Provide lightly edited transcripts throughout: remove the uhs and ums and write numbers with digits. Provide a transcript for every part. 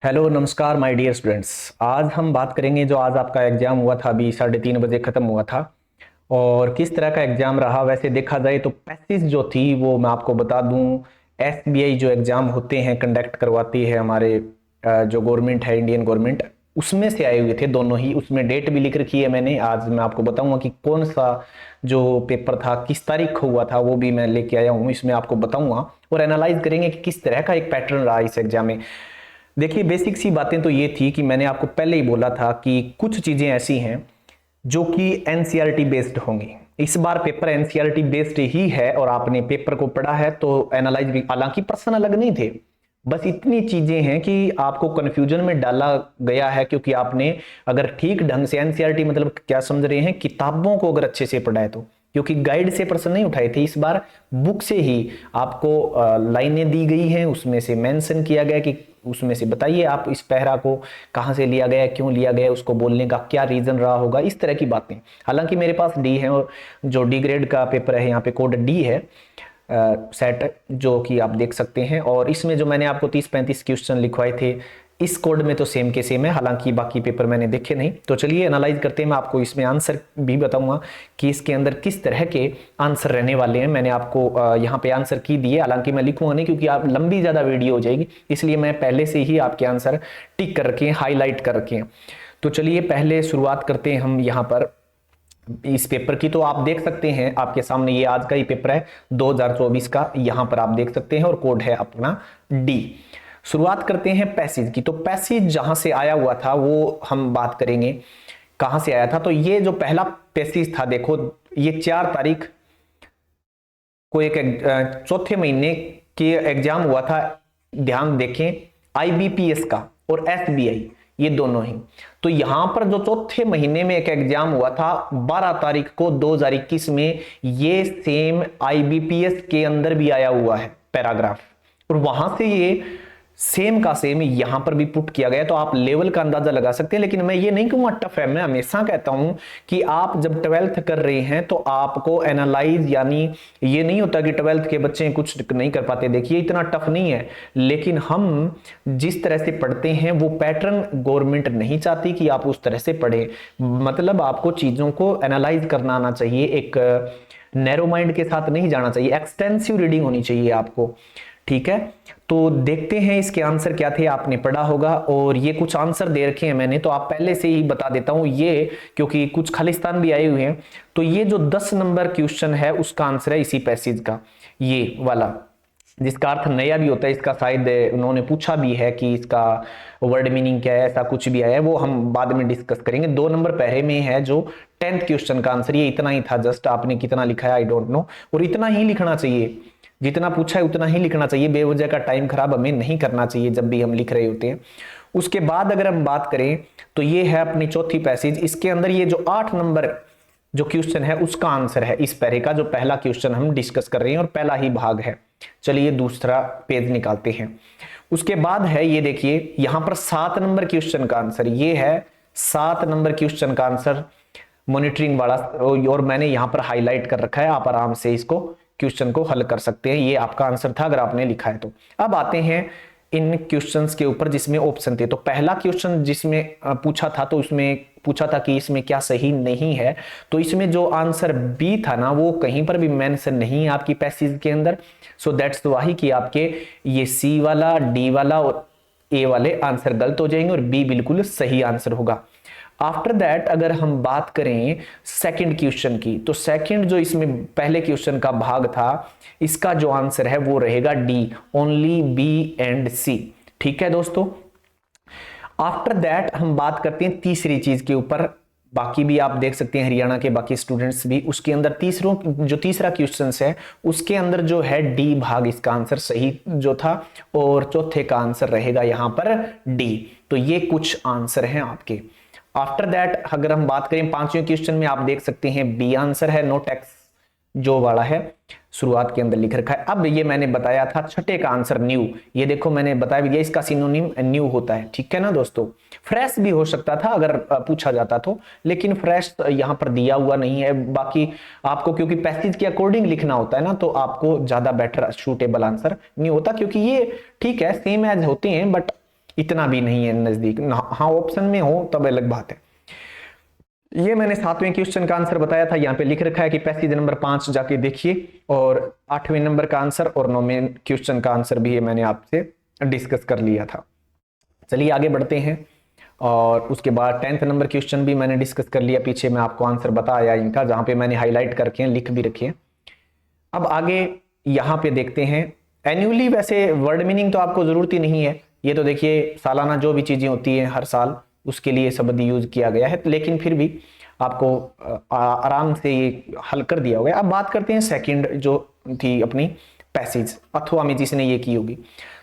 Hello नमस्कार my dear students. आज हम बात करेंगे जो आज आपका एग्जाम हुआ था, अभी 3:30 बजे खत्म हुआ था और किस तरह का एग्जाम रहा। वैसे देखा जाए तो पैसेज जो थी वो मैं आपको बता दूं, एसबीआई जो एग्जाम होते हैं कंडक्ट करवाती है हमारे जो गवर्नमेंट है, इंडियन गवर्नमेंट, उसमें से आए हुए थे दोनों ही। उसमें डेट भी लिख रखी है मैंने। आज मैं आपको बताऊंगा कि कौन सा जो पेपर था किस तारीख को हुआ था, वो भी मैं लेके आया हूं, इसमें आपको बताऊंगा और एनालाइज करेंगे कि किस तरह का एक पैटर्न रहा इस एग्जाम में। देखिए बेसिक सी बातें तो ये थी कि मैंने आपको पहले ही बोला था कि कुछ चीजें ऐसी हैं जो कि एनसीईआरटी बेस्ड होंगी। इस बार पेपर एनसीईआरटी बेस्ड ही है और आपने पेपर को पढ़ा है तो एनालाइज भी, हालांकि प्रश्न अलग नहीं थे, बस इतनी चीजें हैं कि आपको कंफ्यूजन में डाला गया है क्योंकि आपने अगर ठीक ढंग से एनसीईआरटी मतलब क्या समझ रहे हैं, किताबों को अगर अच्छे से पढ़ा है तो, क्योंकि गाइड से प्रश्न नहीं उठाए थे इस बार, बुक से ही आपको लाइनें दी गई हैं, उसमें से मेंशन किया गया कि उसमें से बताइए आप इस पैरा को कहां से लिया गया, क्यों लिया गया, उसको बोलने का क्या रीजन रहा होगा, इस तरह की बातें। हालांकि मेरे पास डी है और जो डी ग्रेड का पेपर है, यहाँ पे कोड डी है सेट, जो कि आप देख सकते हैं। और इसमें जो मैंने आपको 30-35 क्वेश्चन लिखवाए थे, इस कोड में तो सेम के सेम है, हालांकि बाकी पेपर मैंने देखे नहीं। तो चलिए एनालाइज करते हैं। मैं आपको इसमें आंसर भी बताऊंगा कि इसके अंदर किस तरह के आंसर रहने वाले हैं। मैंने आपको यहाँ पे आंसर की दिए, हालांकि मैं लिखूंगा नहीं क्योंकि आप लंबी ज्यादा वीडियो हो जाएगी, इसलिए मैं पहले से ही आपके आंसर टिक कर रखे हैं, हाईलाइट कर रखे हैं। तो चलिए पहले शुरुआत करते हैं हम यहाँ पर इस पेपर की। तो आप देख सकते हैं आपके सामने ये आज का ही पेपर है 2024 का, यहां पर आप देख सकते हैं और कोड है अपना डी। शुरुआत करते हैं पैसेज की। तो पैसेज जहां से आया हुआ था वो हम बात करेंगे कहां से आया था। तो ये जो पहला पैसेज था, देखो ये 4 तारीख को एक चौथे महीने के एग्जाम हुआ था। ध्यान देखें, आईबीपीएस का और एसबीआई, ये दोनों ही। तो यहां पर जो चौथे महीने में एक एग्जाम हुआ था 12 तारीख को 2021 में, ये सेम आईबीपीएस के अंदर भी आया हुआ है पैराग्राफ, और वहां से ये सेम का सेम यहां पर भी पुट किया गया। तो आप लेवल का अंदाजा लगा सकते हैं, लेकिन मैं ये नहीं कहूंगा टफ है। मैं हमेशा कहता हूं कि आप जब 12th कर रहे हैं तो आपको एनालाइज, यानी ये नहीं होता कि 12th के बच्चे कुछ नहीं कर पाते, देखिए इतना टफ नहीं है, लेकिन हम जिस तरह से पढ़ते हैं वो पैटर्न गवर्नमेंट नहीं चाहती कि आप उस तरह से पढ़े। मतलब आपको चीजों को एनालाइज करना आना चाहिए, एक नैरो माइंड के साथ नहीं जाना चाहिए, एक्सटेंसिव रीडिंग होनी चाहिए आपको, ठीक है। तो देखते हैं इसके आंसर क्या थे, आपने पढ़ा होगा और ये कुछ आंसर दे रखे हैं मैंने, तो आप पहले से ही बता देता हूं ये, क्योंकि कुछ खालिस्तान भी आए हुए हैं। तो ये जो 10 नंबर क्वेश्चन है उसका आंसर है इसी पैसेज का, ये वाला, जिसका अर्थ नया भी होता है। इसका शायद उन्होंने पूछा भी है कि इसका वर्ड मीनिंग क्या है, ऐसा कुछ भी आया है, वो हम बाद में डिस्कस करेंगे। 2 नंबर पहले में है जो 10th क्वेश्चन का आंसर, ये इतना ही था, जस्ट आपने कितना लिखा है आई डोंट नो, और इतना ही लिखना चाहिए, जितना पूछा है उतना ही लिखना चाहिए। बेवजह का टाइम खराब हमें नहीं करना चाहिए जब भी हम लिख रहे होते हैं। उसके बाद अगर हम बात करें तो ये है अपनी चौथी पैसेज। इसके अंदर ये जो 8 नंबर जो क्वेश्चन है उसका आंसर है इस पैरे का, जो पहला क्वेश्चन हम डिस्कस कर रहे हैं और पहला ही भाग है। चलिए दूसरा पेज निकालते हैं। उसके बाद है ये देखिए, यहां पर 7 नंबर क्वेश्चन का आंसर, ये है 7 नंबर क्वेश्चन का आंसर मॉनिटरिंग वाला, और मैंने यहां पर हाईलाइट कर रखा है, आप आराम से इसको क्वेश्चन को हल कर सकते हैं। ये आपका आंसर था अगर आपने लिखा है तो। अब आते हैं इन क्वेश्चंस के ऊपर जिसमें ऑप्शन थे। तो पहला क्वेश्चन जिसमें पूछा था, तो उसमें पूछा था कि इसमें क्या सही नहीं है, तो इसमें जो आंसर बी था ना वो कहीं पर भी मेंशन नहीं है आपकी पैसेज के अंदर। सो दैट्स वाही कि आपके ये सी वाला, डी वाला और ए वाले आंसर गलत हो जाएंगे और बी बिल्कुल सही आंसर होगा। आफ्टर दैट अगर हम बात करें सेकंड क्वेश्चन की, तो सेकंड जो इसमें पहले क्वेश्चन का भाग था, इसका जो आंसर है वो रहेगा डी, ओनली बी एंड सी, ठीक है दोस्तों। आफ्टर दैट हम बात करते हैं तीसरी चीज के ऊपर। बाकी भी आप देख सकते हैं हरियाणा के बाकी स्टूडेंट्स भी, उसके अंदर तीसरा क्वेश्चन है उसके अंदर जो है डी भाग, इसका आंसर सही जो था, और चौथे का आंसर रहेगा यहां पर डी। तो ये कुछ आंसर हैं आपके। आफ्टर दैट अगर हम बात करें 5वें क्वेश्चन में, आप देख सकते हैं बी आंसर है, नो टैक्स जो वाला है शुरुआत के अंदर लिख रखा है। अब ये मैंने बताया था छठे का आंसर न्यू, ये देखो मैंने बताया भी दिया, इसका सिनोनिम न्यू होता है, ठीक है ना दोस्तों। फ्रेश भी हो सकता था अगर पूछा जाता तो, लेकिन फ्रेश यहां पर दिया हुआ नहीं है। बाकी आपको क्योंकि पैसेज के अकॉर्डिंग लिखना होता है ना, तो आपको ज्यादा बेटर सूटेबल आंसर न्यू होता, क्योंकि ये ठीक है सेम एज होते हैं, बट इतना भी नहीं है नजदीक। हाँ ऑप्शन में हो तब अलग बात है। ये मैंने 7वें क्वेश्चन का आंसर बताया था, यहाँ पे लिख रखा है कि पैसेज नंबर 5 जाके देखिए, और 8वें नंबर का आंसर और 9वें क्वेश्चन का आंसर भी ये मैंने आपसे डिस्कस कर लिया था। चलिए आगे बढ़ते हैं। और उसके बाद 10th नंबर क्वेश्चन भी मैंने डिस्कस कर लिया, पीछे मैं आपको आंसर बताया इनका, जहां पे मैंने हाईलाइट करके लिख भी रखे हैं। अब आगे यहाँ पे देखते हैं एनुअली। वैसे वर्ड मीनिंग तो आपको जरूरत ही नहीं है, ये तो देखिए सालाना जो भी चीजें होती हैं हर साल उसके लिए शब्द यूज किया गया है, लेकिन फिर भी आपको आराम से ये हल कर दिया हुआ है। अब बात करते हैं सेकंड जो थी अपनी पैसेज, अथवा में जिसने ये की होगी,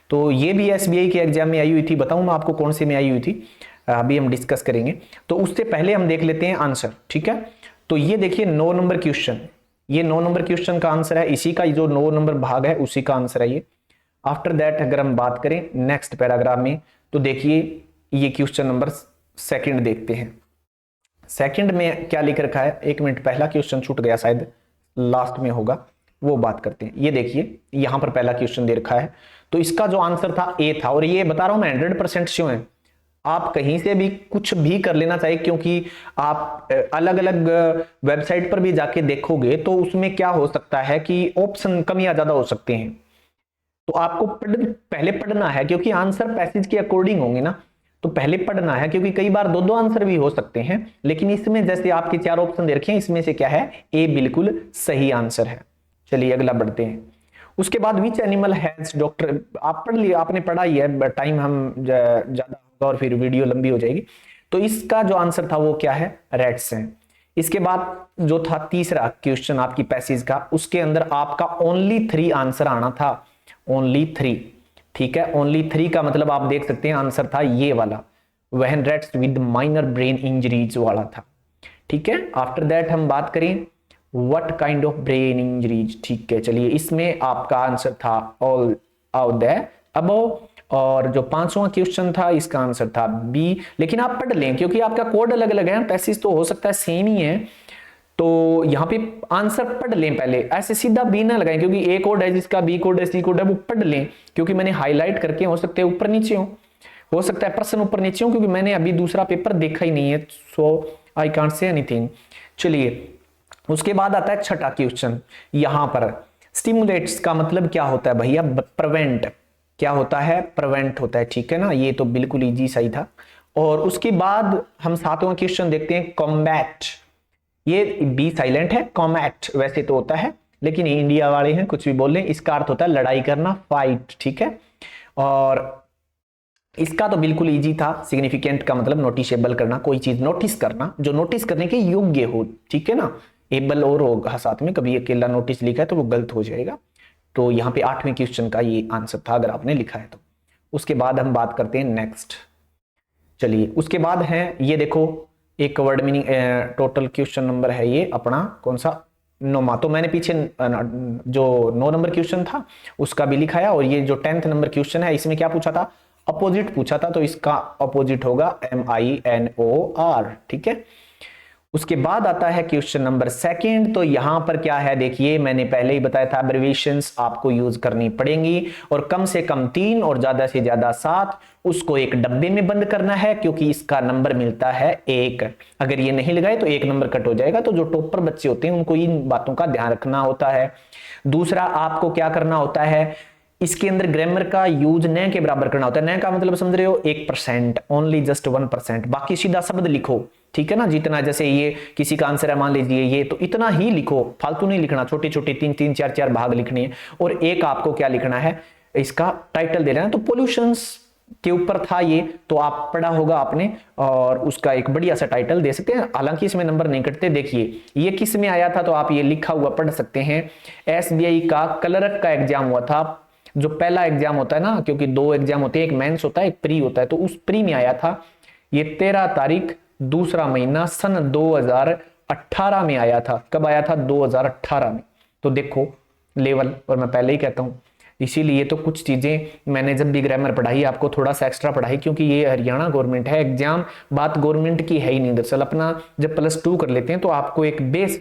तो ये भी एसबीआई के एग्जाम में आई हुई थी। बताऊं मैं आपको कौन से में आई हुई थी, अभी हम डिस्कस करेंगे। तो उससे पहले हम देख लेते हैं आंसर, ठीक है। तो ये देखिए 9 नंबर क्वेश्चन, ये 9 नंबर क्वेश्चन का आंसर है, इसी का जो 9 नंबर भाग है उसी का आंसर है ये। आफ्टर दैट अगर हम बात करें नेक्स्ट पैराग्राफ में, तो देखिए ये क्वेश्चन नंबर सेकंड देखते हैं। सेकंड में क्या लिख रखा है, 1 मिनट, पहला क्वेश्चन छूट गया शायद, लास्ट में होगा, वो बात करते हैं। ये देखिए यहां पर पहला क्वेश्चन दे रखा है, तो इसका जो आंसर था ए था। और ये बता रहा हूं मैं 100% श्योर है, आप कहीं से भी कुछ भी कर लेना चाहिए, क्योंकि आप अलग अलग वेबसाइट पर भी जाके देखोगे तो उसमें क्या हो सकता है कि ऑप्शन कम या ज्यादा हो सकते हैं। तो आपको पहले पढ़ना है, क्योंकि आंसर पैसेज के अकॉर्डिंग होंगे ना, तो पहले पढ़ना है, क्योंकि कई बार 2 आंसर भी हो सकते हैं। लेकिन इसमें जैसे आपके 4 ऑप्शन दे रखे हैं, इसमें से क्या है, ए बिल्कुल सही आंसर है। चलिए अगला बढ़ते हैं। उसके बाद विच एनिमल हैज डॉक्टर, आप पढ़ लिया, आपने पढ़ा ही है, टाइम हम ज्यादा होगा और फिर वीडियो लंबी हो जाएगी। तो इसका जो आंसर था वो क्या है, रैट्स हैं। इसके बाद जो था तीसरा क्वेश्चन आपकी पैसेज का, उसके अंदर आपका ओनली 3 आंसर आना था, ओनली 3, ठीक है। ओनली 3 का मतलब आप देख सकते हैं आंसर था ये वाला, when rats with minor brain injuries वाला था, ठीक है। आफ्टर दैट हम बात करें what kind of brain injuries, ठीक है। चलिए इसमें आपका आंसर था ऑल आउट दैट अबव, और जो 5वां क्वेश्चन था इसका आंसर था बी। लेकिन आप पढ़ लें, क्योंकि आपका कोड अलग अलग है, पैसेज तो हो सकता है सेम ही है, तो यहाँ पे आंसर पढ़ लें पहले, ऐसे सीधा बी ना लगाएं, क्योंकि ए कोड है जिसका, बी कोड है, सी कोड है, वो पढ़ लें, क्योंकि मैंने हाईलाइट करके, हो सकते हैं ऊपर नीचे हो सकता है प्रश्न ऊपर नीचे हो, क्योंकि मैंने अभी दूसरा पेपर देखा ही नहीं है, सो आई कांट से एनीथिंग। चलिए उसके बाद आता है छठा क्वेश्चन। यहां पर स्टिमुलेट्स का मतलब क्या होता है भैया, प्रिवेंट, क्या होता है, प्रिवेंट होता है, ठीक है ना। ये तो बिल्कुल इजी सही था। और उसके बाद हम 7वां क्वेश्चन देखते हैं, कॉम्बैट, ये बी साइलेंट है, कॉम्बैट वैसे तो होता है, लेकिन इंडिया वाले हैं कुछ भी बोल रहे हैं, इसका अर्थ होता है लड़ाई करना, फाइट, ठीक है। और इसका तो बिल्कुल इजी था, सिग्निफिकेंट का मतलब नोटिसेबल करना, कोई चीज नोटिस करना जो नोटिस करने के योग्य हो, ठीक है ना। एबल और होगा साथ में, कभी अकेला नोटिस लिखा है तो वो गलत हो जाएगा। तो यहाँ पे 8वें क्वेश्चन का ये आंसर था अगर आपने लिखा है तो। उसके बाद हम बात करते हैं नेक्स्ट। चलिए उसके बाद है ये देखो, एक word meaning, total question number है ये अपना कौन सा, 9वां। तो मैंने पीछे जो 9 नंबर क्वेश्चन था उसका भी लिखा है, और ये जो 10th नंबर क्वेश्चन है इसमें क्या पूछा था, अपोजिट पूछा था, तो इसका अपोजिट होगा MINOR, ठीक है। उसके बाद आता है क्वेश्चन नंबर 2। तो यहां पर क्या है देखिए, मैंने पहले ही बताया था एब्रिविएशंस आपको यूज करनी पड़ेंगी, और कम से कम 3 और ज्यादा से ज्यादा 7, उसको एक डब्बे में बंद करना है, क्योंकि इसका नंबर मिलता है 1। अगर ये नहीं लगाए तो 1 नंबर कट हो जाएगा। तो जो टॉपर बच्चे होते हैं उनको इन बातों का ध्यान रखना होता है। दूसरा आपको क्या करना होता है, इसके अंदर ग्रामर का यूज न के बराबर करना होता है। न का मतलब समझ रहे हो, 1%, ओनली जस्ट 1%, बाकी सीधा शब्द लिखो, ठीक है ना। जितना, जैसे ये किसी का आंसर है मान लीजिए ये, तो इतना ही लिखो, फालतू नहीं लिखना, छोटे छोटे 3-3, 4-4 भाग लिखने हैं। और एक आपको क्या लिखना है, इसका टाइटल दे रहे हैं, तो पोल्यूशंस के ऊपर था ये, तो आप पढ़ा होगा आपने, और उसका एक बढ़िया सा टाइटल दे सकते हैं। हालांकि इसमें नंबर नहीं कटते। देखिए ये किस में आया था, तो आप ये लिखा हुआ पढ़ सकते हैं, SBI का क्लर्क का एग्जाम हुआ था, जो पहला एग्जाम होता है ना, क्योंकि 2 एग्जाम होते हैं, एक मेंस होता है एक प्री होता है, तो उस प्री में आया था ये 13 तारीख 2रा महीना सन 2018 में आया था। कब आया था, 2018 में। तो देखो लेवल, और मैं पहले ही कहता हूं, इसीलिए तो कुछ चीजें मैंने जब भी ग्रामर पढ़ाई आपको थोड़ा सा एक्स्ट्रा पढ़ाई, क्योंकि ये हरियाणा गवर्नमेंट है, एग्जाम बात गवर्नमेंट की है ही नहीं। दरअसल अपना जब +2 कर लेते हैं तो आपको एक बेस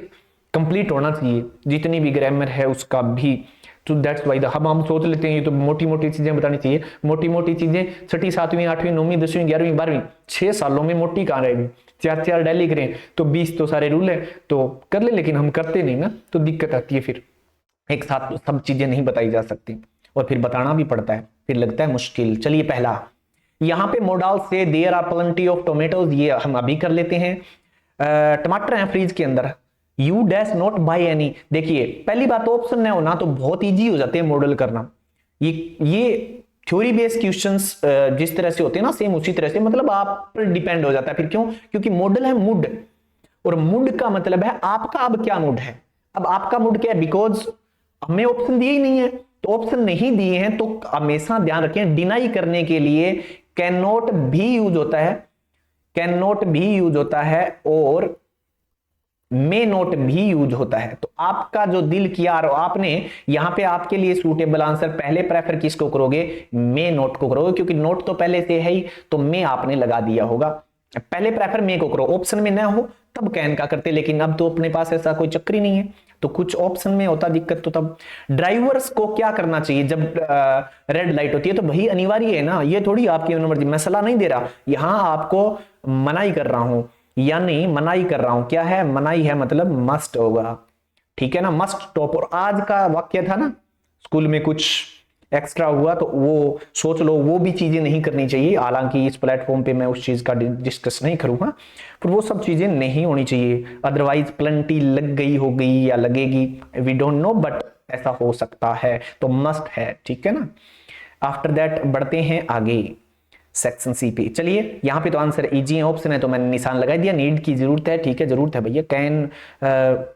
कंप्लीट होना चाहिए, जितनी भी ग्रामर है उसका भी तो दैट्स वाई हम सोच लेते हैं ये तो मोटी मोटी चीजें बतानी चाहिए। मोटी मोटी चीजें 6ठी 7वीं 8वीं 9वीं 10वीं 11वीं 12वीं 6 सालों में मोटी कहाँ रहेगी। 4 डेली करें तो 20 तो सारे रूल है तो कर ले, लेकिन हम करते नहीं ना, तो दिक्कत आती है। फिर एक साथ सब चीजें नहीं बताई जा सकती और फिर बताना भी पड़ता है, फिर लगता है मुश्किल। चलिए पहला यहाँ पे मोडाल से there are plenty of tomatoes, ये हम अभी कर लेते हैं। टमाटर हैं फ्रिज के अंदर, you dash not by any. देखिए पहली बात ऑप्शन नहीं होना तो बहुत इजी हो जाते हैं मॉडल करना। ये थ्योरी बेस्ड क्वेश्चंस जिस तरह से होते हैं ना सेम उसी तरह से मतलब आप पर डिपेंड हो जाता है। फिर क्यों? क्योंकि मॉडल है मूड, और मूड का मतलब है आपका अब क्या मूड है। अब आपका मूड क्या है, बिकॉज हमें ऑप्शन दिए ही नहीं है, तो ऑप्शन नहीं दिए हैं तो हमेशा ध्यान रखें डिनाई करने के लिए कैन नॉट भी यूज होता है, कैन नॉट भी यूज होता है और मे नोट भी यूज होता है। तो आपका जो दिल किया और आपने यहां पे आपके लिए सूटेबल आंसर पहले प्रेफर किसको करोगे, मे नोट को करोगे, क्योंकि नोट तो पहले से है ही तो मे आपने लगा दिया होगा। पहले प्रेफर मे को करो, ऑप्शन में ना हो तब कैन का करते, लेकिन अब तो अपने पास ऐसा कोई चक्कर ही नहीं है तो कुछ ऑप्शन में होता दिक्कत। तो तब ड्राइवर्स को क्या करना चाहिए जब रेड लाइट होती है, तो भाई अनिवार्य है ना, ये थोड़ी आपकी मर्जी, मैं सलाह नहीं दे रहा, यहां आपको मनाई कर रहा हूं, यानी मनाई कर रहा हूं। क्या है मनाई है मतलब मस्ट होगा, ठीक है ना, मस्ट स्टॉप। और आज का वाक्य था ना स्कूल में कुछ एक्स्ट्रा हुआ तो वो सोच लो, वो भी चीजें नहीं करनी चाहिए। हालांकि इस प्लेटफॉर्म पे मैं उस चीज का डिस्कस नहीं करूंगा, पर वो सब चीजें नहीं होनी चाहिए। अदरवाइज प्लेंटी लग गई हो गई या लगेगी, वी डोंट नो, बट ऐसा हो सकता है तो मस्ट है, ठीक है ना। आफ्टर दैट बढ़ते हैं आगे सेक्शन सी पे। चलिए यहाँ पे तो आंसर इजी है, ऑप्शन है तो मैंने निशान लगा दिया। नीड की जरूरत है, ठीक है जरूरत है भैया। कैन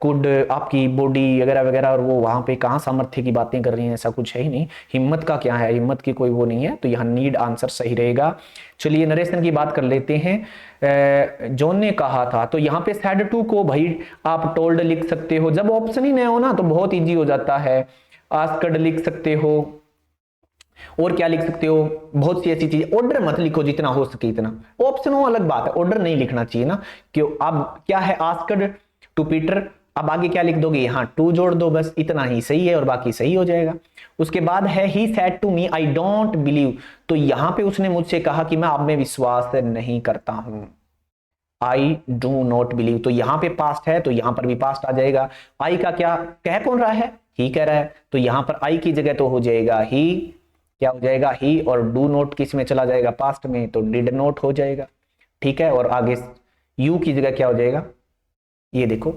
कुड आपकी बॉडी वगैरह वगैरह, और वो वहां पे कहाँ सामर्थ्य की बातें कर रही हैं, ऐसा कुछ है ही नहीं। हिम्मत का क्या है, हिम्मत की कोई वो नहीं है, तो यहाँ नीड आंसर सही रहेगा। चलिए नरेशन की बात कर लेते हैं। जॉन ने कहा था, तो यहाँ पे सैड टू को भाई आप टोल्ड लिख सकते हो, जब ऑप्शन ही नहीं हो ना तो बहुत ईजी हो जाता है। आस्क्ड लिख सकते हो, और क्या लिख सकते हो, बहुत सी ऐसी चीज। ऑर्डर मत लिखो जितना हो सके इतना, ऑप्शन हो अलग बात है, ऑर्डर नहीं लिखना चाहिए ना। क्यों, अब क्या है आस्क्ड टू पीटर, अब आगे क्या लिख दोगे, यहाँ टू जोड़ दो, बस इतना ही सही है और बाकी सही हो जाएगा। उसके बाद है he said to me I don't believe, तो यहां पे उसने मुझसे कहा कि मैं आप में विश्वास नहीं करता हूं, आई डू नॉट बिलीव, तो यहां पे पास्ट है तो यहां पर भी पास्ट आ जाएगा। आई का क्या कह कौन रहा है, ही कह रहा है, तो यहां पर आई की जगह तो हो जाएगा ही, क्या हो जाएगा ही, और डू नोट किस में चला जाएगा पास्ट में, तो डिड नोट हो जाएगा, ठीक है। और आगे यू की जगह क्या हो जाएगा, ये देखो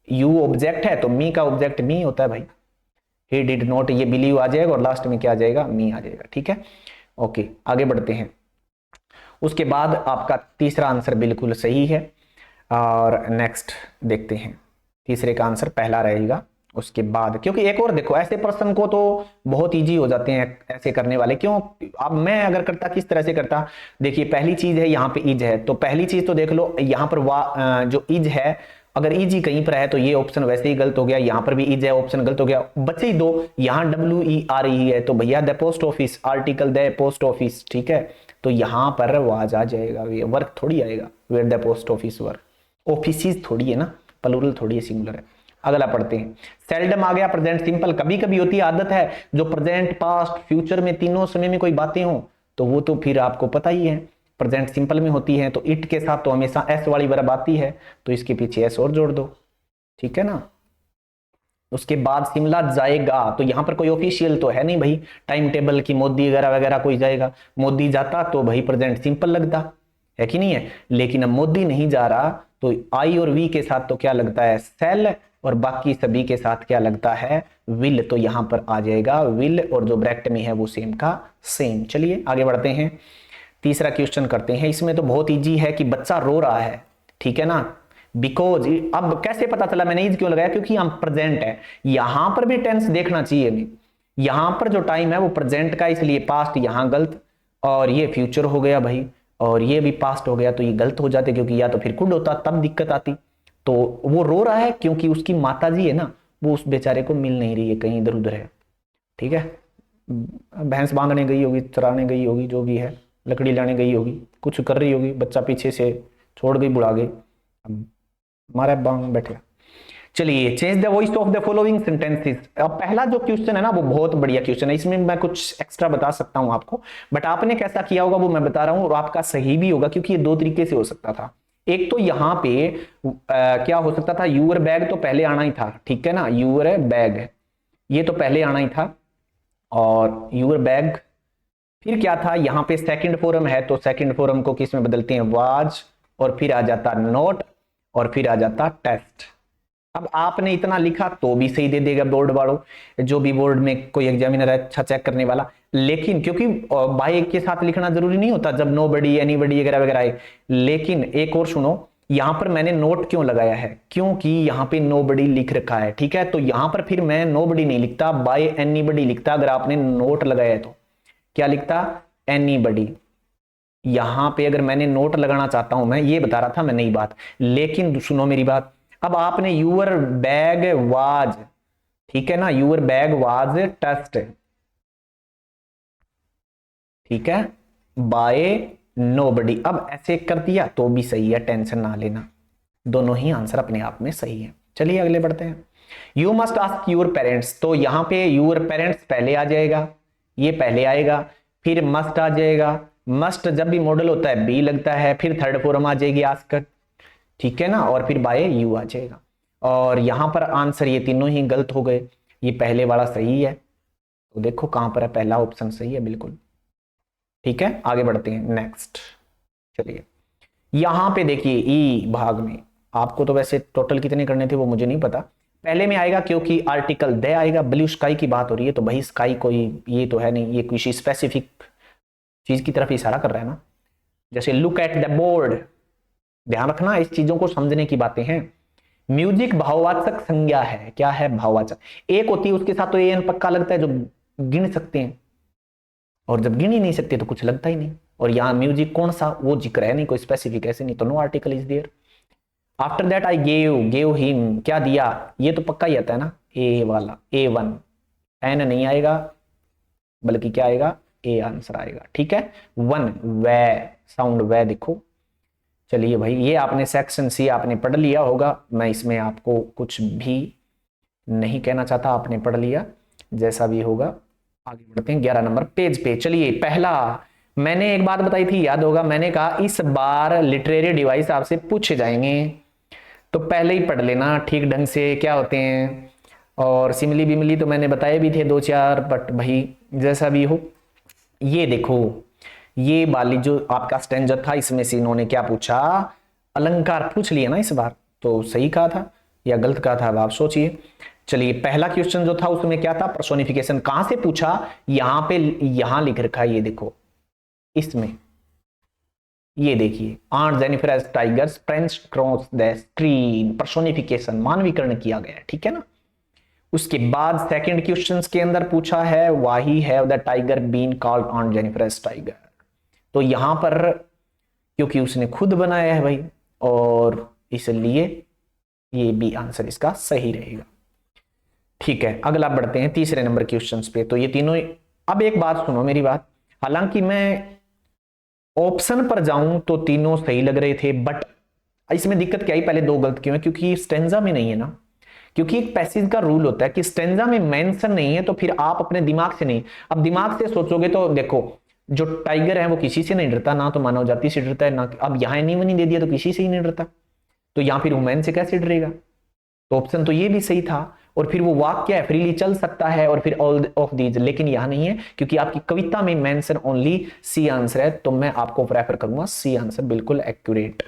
यू ऑब्जेक्ट है तो मी का ऑब्जेक्ट मी होता है भाई, ही डिड नोट, ये बिलीव आ जाएगा और लास्ट में क्या आ जाएगा, मी आ जाएगा, ठीक है। ओके आगे बढ़ते हैं। उसके बाद आपका तीसरा आंसर बिल्कुल सही है, और नेक्स्ट देखते हैं। तीसरे का आंसर पहला रहेगा। उसके बाद क्योंकि एक और देखो, ऐसे प्रश्न को तो बहुत इजी हो जाते हैं ऐसे करने वाले, क्यों, अब मैं अगर करता किस तरह से करता, देखिए पहली चीज है यहाँ पे इज है, तो पहली चीज तो देख लो यहाँ पर जो इज है, अगर इज कहीं पर है तो ये ऑप्शन वैसे ही गलत हो गया, यहाँ पर भी इज है ऑप्शन गलत हो गया, बचे ही दो, यहाँ WERE है तो भैया the post office, article the post office, ठीक है, तो यहाँ पर आवाज आ जाएगा, ये वर्क थोड़ी आएगा, where the post office work, office थोड़ी है ना, प्लूरल थोड़ी है, सिंगुलर है। अगला पढ़ते हैं। सेल्डम आ गया प्रेजेंट सिंपल, कभी कभी होती है, आदत है, जो प्रेजेंट पास्ट फ्यूचर में तीनों समय में कोई बातें हो तो वो तो फिर आपको पता ही है प्रेजेंट सिंपल में होती है, तो इट के साथ तो हमेशा एस वाली वर्ब आती है, तो इसके पीछे एस और जोड़ दो, ठीक है ना। उसके बाद शिमला जाएगा, तो यहां पर कोई ऑफिशियल तो है नहीं भाई, टाइम टेबल की मोदी वगैरह वगैरह कोई जाएगा, मोदी जाता तो भाई प्रेजेंट सिंपल लगता है कि नहीं है, लेकिन अब मोदी नहीं जा रहा तो आई और वी के साथ तो क्या लगता है, सेल, और बाकी सभी के साथ क्या लगता है, विल, तो यहां पर आ जाएगा विल, और जो ब्रैकेट में है वो सेम का सेम। चलिए आगे बढ़ते हैं, तीसरा क्वेश्चन करते हैं। इसमें तो बहुत इजी है कि बच्चा रो रहा है, ठीक है ना, बिकॉज, अब कैसे पता चला मैंने इज क्यों लगाया, क्योंकि हम प्रेजेंट है, यहां पर भी टेंस देखना चाहिए हमें, यहां पर जो टाइम है वो प्रेजेंट का, इसलिए पास्ट यहां गलत, और ये फ्यूचर हो गया भाई, और ये भी पास्ट हो गया, तो ये गलत हो जाते, क्योंकि या तो फिर कुड होता तब दिक्कत आती। तो वो रो रहा है क्योंकि उसकी माताजी है ना, वो उस बेचारे को मिल नहीं रही है, कहीं इधर उधर है, ठीक है, भैंस बांधने गई होगी, चराने गई होगी, जो भी है, लकड़ी लाने गई होगी, कुछ कर रही होगी, बच्चा पीछे से छोड़ गई, बुला गई, अब मारा बांग बैठे, चलिए, change the voice of the following sentences. अब पहला जो क्वेश्चन है ना वो बहुत बढ़िया क्वेश्चन है, इसमें मैं कुछ एक्स्ट्रा बता सकता हूं आपको, बट आपने कैसा किया होगा वो मैं बता रहा हूं, और आपका सही भी होगा क्योंकि ये दो तरीके से हो सकता था। एक तो यहां पे क्या हो सकता था, यूर बैग तो पहले आना ही था, ठीक है ना, यूर बैग ये तो पहले आना ही था, और यूर बैग, फिर क्या था यहां पे सेकंड फॉर्म है, तो सेकंड फॉर्म को किस में बदलते हैं, वाज, और फिर आ जाता नोट, और फिर आ जाता टेस्ट। अब आपने इतना लिखा तो भी सही दे देगा बोर्ड वालों, जो भी बोर्ड में कोई एग्जामिनर है अच्छा चेक करने वाला, लेकिन क्योंकि बाय के साथ लिखना जरूरी नहीं होता जब नो बडी एनी बडी वगैरह वगैरह आए। लेकिन एक और सुनो, यहां पर मैंने नोट क्यों लगाया है, क्योंकि यहां पे नो बडी लिख रखा है, ठीक है, तो यहां पर फिर मैं नो बडी नहीं लिखता, बाय एनी बडी लिखता। अगर आपने नोट लगाया है तो क्या लिखता, एनी बडी। यहां पे अगर मैंने नोट लगाना चाहता हूं, मैं ये बता रहा था, मैं नई बात, लेकिन सुनो मेरी बात, अब आपने यूर बैग वाज, ठीक है ना, यूर बैग वाज टेस्ट, ठीक है, बाय नोबडी। अब ऐसे कर दिया तो भी सही है, टेंशन ना लेना, दोनों ही आंसर अपने आप में सही है। चलिए आगे बढ़ते हैं। You must ask your parents, तो यहां पे यूर पेरेंट्स पहले आ जाएगा, ये पहले आएगा, फिर मस्ट आ जाएगा, मस्ट जब भी मॉडल होता है बी लगता है, फिर थर्ड फॉर्म आ जाएगी आस्क, ठीक है ना, और फिर बाय यू आ जाएगा। और यहां पर आंसर ये तीनों ही गलत हो गए, ये पहले वाला सही है, तो देखो कहां पर है, पहला ऑप्शन सही है बिल्कुल, ठीक है। आगे बढ़ते हैं नेक्स्ट। चलिए यहां पे देखिए ई भाग में, आपको तो वैसे टोटल कितने करने थे वो मुझे नहीं पता, पहले में आएगा क्योंकि आर्टिकल दे आएगा, ब्लू स्काई की बात हो रही है, तो भाई स्काई कोई ये तो है नहीं, ये किसी स्पेसिफिक चीज की तरफ इशारा कर रहा है ना, जैसे लुक एट द बोर्ड, ध्यान रखना इस चीजों को समझने की बातें हैं। म्यूजिक भाववाचक संज्ञा है, क्या है, भाववाचक, एक होती है उसके साथ तो एन पक्का लगता है जो गिन सकते हैं, और जब गिन ही नहीं सकते तो कुछ लगता ही नहीं, और यहां म्यूजिक कौन सा वो जिक्र है नहीं, कोई स्पेसिफिक ऐसे नहीं, तो no article is there. After that I gave him, क्या दिया, ये तो पक्का ही आता है ना, ए वाला A1, एन नहीं आएगा बल्कि क्या आएगा, ए आंसर आएगा, ठीक है। वन, वे, साउंड वे देखो। चलिए भाई ये आपने सेक्शन सी आपने पढ़ लिया होगा, मैं इसमें आपको कुछ भी नहीं कहना चाहता, आपने पढ़ लिया, जैसा भी होगा। आगे बढ़ते हैं 11 नंबर पेज पे। चलिए पहला, मैंने एक बात बताई थी याद होगा, मैंने कहा इस बार लिटरेरी डिवाइस आपसे पूछे जाएंगे, तो पहले ही पढ़ लेना ठीक ढंग से क्या होते हैं, और सिमली बिमली तो मैंने बताए भी थे दो चार, बट भाई जैसा भी हो, ये देखो ये वाली जो आपका स्टैंजा था इसमें से इन्होंने क्या पूछा, अलंकार पूछ लिया ना इस बार, तो सही कहा था या गलत कहा था अब आप सोचिए। चलिए पहला क्वेश्चन जो था उसमें क्या था, पर्सोनिफिकेशन, कहां से पूछा, यहां पे, यहां लिख रखा है ये देखो, इसमें ये देखिए, Aunt Jennifer's tigers prance cross the screen, personification मानवीकरण किया गया, ठीक है ना। उसके बाद सेकंड क्वेश्चन के अंदर पूछा है why have the tiger been called Aunt Jennifer's tiger, तो यहां पर क्योंकि उसने खुद बनाया है भाई, और इसलिए ये भी आंसर इसका सही रहेगा, ठीक है। अगला बढ़ते हैं तीसरे नंबर क्वेश्चंस पे, तो ये तीनों, अब एक बात सुनो मेरी बात, हालांकि मैं ऑप्शन पर जाऊं तो तीनों सही लग रहे थे, बट इसमें दिक्कत क्या आई, पहले दो गलत क्यों है, क्योंकि स्टेंजा में नहीं है ना, क्योंकि एक पैसेज का रूल होता है कि स्टेंजा में मेंशन नहीं है, तो फिर आप अपने दिमाग से नहीं, अब दिमाग से सोचोगे तो देखो जो टाइगर है वो किसी से नहीं डरता, ना तो मानव जाति से डरता है ना, अब यहां एनी नहीं दे दिया तो किसी से ही नहीं डरता, तो यहां फिर वुमेन से कैसे डरेगा, तो ऑप्शन तो ये भी सही था, और फिर वो वाक्य है फ्रीली चल सकता है, और फिर ऑल ऑफ दीज, लेकिन यहां नहीं है क्योंकि आपकी कविता में मेंशन ओनली सी आंसर है, तो मैं आपको प्रेफर करूंगा सी आंसर बिल्कुल एक्यूरेट।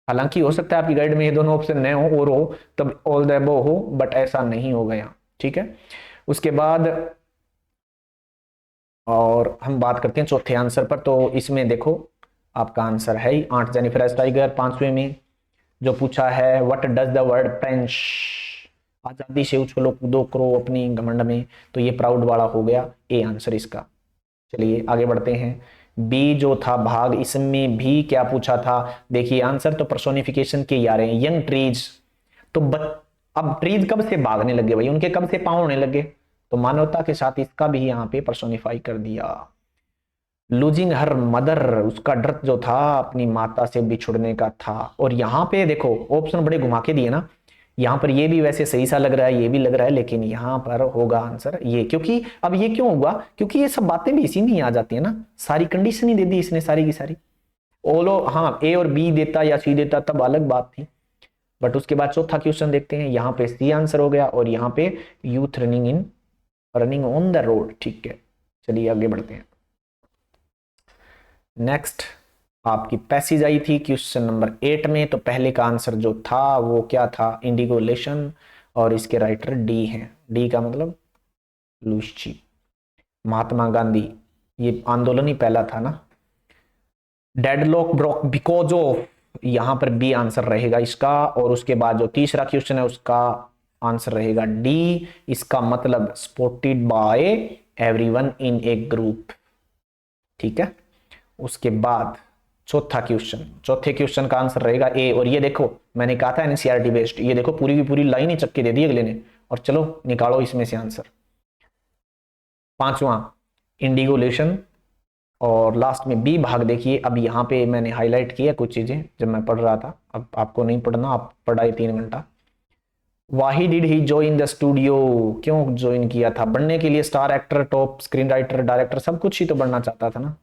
हालांकि हो सकता है आपकी गाइड में ये दोनों ऑप्शन न हो और हो तब ऑल द अबव हो, बट ऐसा नहीं होगा यहाँ, ठीक है। उसके बाद और हम बात करते हैं चौथे आंसर पर, तो इसमें देखो आपका आंसर है आंट जेनिफर एज टाइगर। पांचवें में जो पूछा है what does the word French, आजादी से उछलो कूदो करो अपनी घमंड में, तो ये प्राउड वाला हो गया, ए आंसर इसका। चलिए आगे बढ़ते हैं, बी जो था भाग, इसमें भी क्या पूछा था, देखिए आंसर तो पर्सोनिफिकेशन के ही आ रहे हैं, यंग ट्रीज, तो अब ट्रीज कब से भागने लगे भाई, उनके कब से पांव होने लगे, तो मानवता के साथ इसका भी यहाँ पे पर्सोनिफाई कर दिया। लूजिंग हर मदर, उसका डर जो था अपनी माता से बिछुड़ने का था, और यहां पे देखो ऑप्शन बड़े घुमा के दिए ना, यहाँ पर ये भी वैसे सही सा लग रहा है, ये भी लग रहा है, लेकिन यहाँ पर होगा आंसर ये। क्योंकि अब ये क्यों हुआ, क्योंकि ये सब बातें भी इसी में ही आ जाती है ना, सारी कंडीशन ही दे दी इसने सारी की सारी। ओलो हाँ ए और बी देता या सी देता तब अलग बात थी, बट उसके बाद चौथा क्वेश्चन देखते हैं। यहाँ पे सी आंसर हो गया और यहाँ पे youth running on the road. ठीक है, चलिए आगे बढ़ते हैं। नेक्स्ट आपकी पैसेज आई थी क्वेश्चन नंबर 8 में, तो पहले का आंसर जो था वो क्या था, इंडिगो लेशन, और इसके राइटर डी हैं। डी का मतलब लुशी, महात्मा गांधी। ये आंदोलन ही पहला था ना। डेडलॉक ब्रोक बिकॉज ऑफ, यहां पर बी आंसर रहेगा इसका। और उसके बाद जो तीसरा क्वेश्चन है उसका आंसर रहेगा डी, इसका मतलब supported by everyone in A group. ठीक है, उसके बाद चौथा क्वेश्चन, चौथे क्वेश्चन का आंसर रहेगा ए। और ये देखो मैंने कहा था एनसीईआरटी बेस्ड, ये देखो पूरी की पूरी लाइन ही चक्के दे दी अगले ने। और चलो निकालो इसमें से आंसर। पांचवा इंडिगोलेशन, और लास्ट में बी भाग देखिए। अब यहाँ पे मैंने हाईलाइट किया कुछ चीजें जब मैं पढ़ रहा था, अब आपको नहीं पढ़ना, आप पढ़ाई 3 घंटा। Why did he join the studio, क्यों ज्वाइन किया था, बनने के लिए star actor, top screenwriter, director, सब कुछ ही तो बनना चाहता था ना,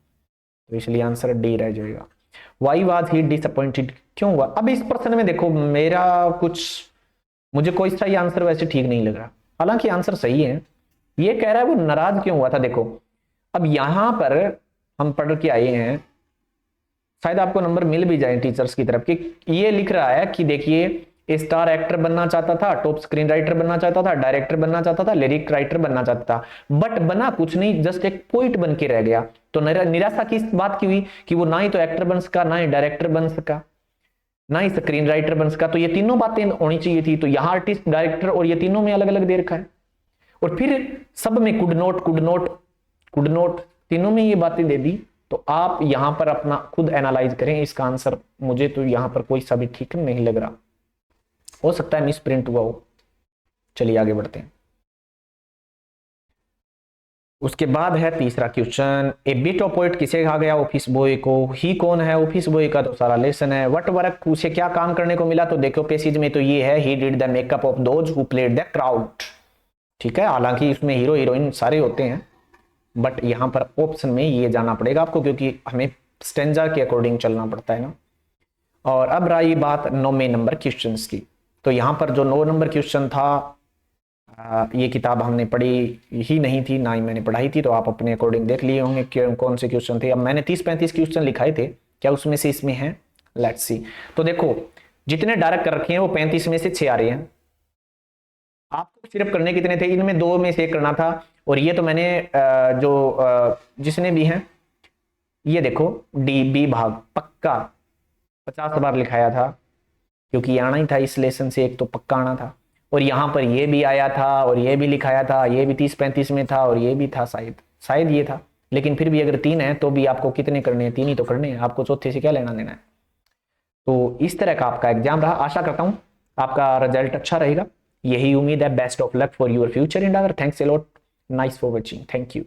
तो इसलिए आंसर डी रह जाएगा। वाई वाज ही डिसअपॉइंटेड, क्यों हुआ। अब इस प्रश्न में देखो मेरा कुछ, मुझे कोई सही आंसर वैसे ठीक नहीं लग रहा, हालांकि आंसर सही है। ये कह रहा है वो नाराज क्यों हुआ था। देखो अब यहां पर हम पढ़ के आए हैं, शायद आपको नंबर मिल भी जाए टीचर्स की तरफ कि ये लिख रहा है कि देखिए स्टार एक्टर बनना चाहता था, टॉप स्क्रीन राइटर बनना चाहता था, डायरेक्टर बनना चाहता था, लिरिक राइटर बनना चाहता था, बट बना कुछ नहीं, जस्ट एक पोइट बन के रह गया। तो निराशा किस बात की हुई कि वो ना ही तो एक्टर बन सका, ना ही डायरेक्टर बन सका, ना ही स्क्रीन राइटर बन सका। तो ये तीनों बातें होनी चाहिए थी, तो यहाँ आर्टिस्ट, डायरेक्टर और ये तीनों में अलग अलग दे रखा है। और फिर सब में कुड नोट तीनों में ये बातें दे दी। तो आप यहां पर अपना खुद एनालाइज करें इसका आंसर। मुझे तो यहां पर कोई सा भी ठीक नहीं लग रहा, हो सकता है मिस प्रिंट हुआ हो। चलिए आगे बढ़ते हैं। उसके बाद है तीसरा question, A bit of poet किसे कहा गया, ऑफिस बॉय को। ही कौन है, ऑफिस बॉय का तो सारा लेसन है। वट वर्क, उसे क्या काम करने को मिला, तो देखो पैसेज में तो ये है, he did the makeup of those who played the crowd. ठीक है, हालांकि इसमें हीरो हीरोइन सारे होते हैं, बट यहां पर ऑप्शन में ये जाना पड़ेगा आपको, क्योंकि हमें स्टेंजा के अकॉर्डिंग चलना पड़ता है ना। और अब रही बात 9वें नंबर क्वेश्चन की, तो यहां पर जो 9 नंबर क्वेश्चन था, ये किताब हमने पढ़ी ही नहीं थी, ना ही मैंने पढ़ाई थी, तो आप अपने अकॉर्डिंग देख लिए होंगे कौन से क्वेश्चन थे। अब मैंने 30-35 क्वेश्चन लिखाए थे, क्या उसमें से इसमें है, लेट्स सी। तो देखो जितने डायरेक्ट कर रखे हैं वो 35 में से 6 आ रहे हैं। आपको सिर्फ करने कितने थे, इनमें 2 में से 1 करना था। और ये तो मैंने जिसने भी हैं, ये देखो डी बी भाग पक्का 50 बार लिखाया था, क्योंकि आना ही था इस लेसन से, एक तो पक्का आना था। और यहां पर ये भी आया था और ये भी लिखाया था, ये भी 30-35 में था और ये भी था, शायद ये था। लेकिन फिर भी अगर 3 है तो भी आपको कितने करने हैं, 3 ही तो करने हैं, आपको चौथे से क्या लेना देना है। तो इस तरह का आपका एग्जाम रहा। आशा करता हूं आपका रिजल्ट अच्छा रहेगा, यही उम्मीद है। Best of luck for your future and our. Thanks a lot, nice for watching, thank you.